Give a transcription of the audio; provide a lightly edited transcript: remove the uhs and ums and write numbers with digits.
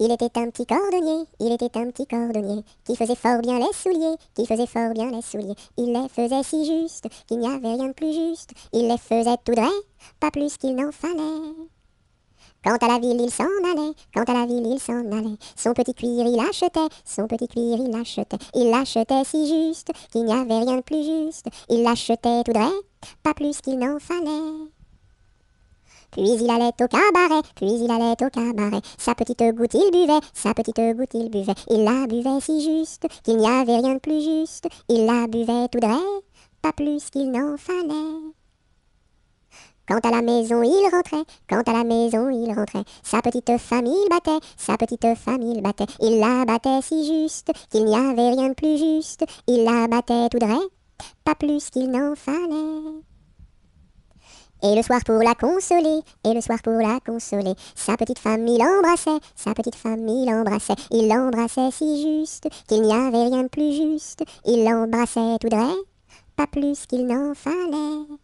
Il était un petit cordonnier, il était un petit cordonnier, qui faisait fort bien les souliers, qui faisait fort bien les souliers. Il les faisait si juste, qu'il n'y avait rien de plus juste. Il les faisait tout droit, pas plus qu'il n'en fallait. Quant à la ville, il s'en allait, quant à la ville, il s'en allait. Son petit cuir, il achetait, son petit cuir, il achetait. Il l'achetait si juste, qu'il n'y avait rien de plus juste. Il l'achetait tout droit, pas plus qu'il n'en fallait. Puis il allait au cabaret, puis il allait au cabaret. Sa petite goutte il buvait, sa petite goutte il buvait. Il la buvait si juste, qu'il n'y avait rien de plus juste. Il la buvait tout droit, pas plus qu'il n'en fallait. Quant à la maison, il rentrait, quant à la maison, il rentrait. Sa petite famille battait, sa petite famille battait. Il la battait si juste, qu'il n'y avait rien de plus juste. Il la battait tout droit, pas plus qu'il n'en fallait. Et le soir pour la consoler, et le soir pour la consoler, sa petite femme il embrassait, sa petite femme il embrassait. Il l'embrassait si juste, qu'il n'y avait rien de plus juste. Il l'embrassait tout droit, pas plus qu'il n'en fallait.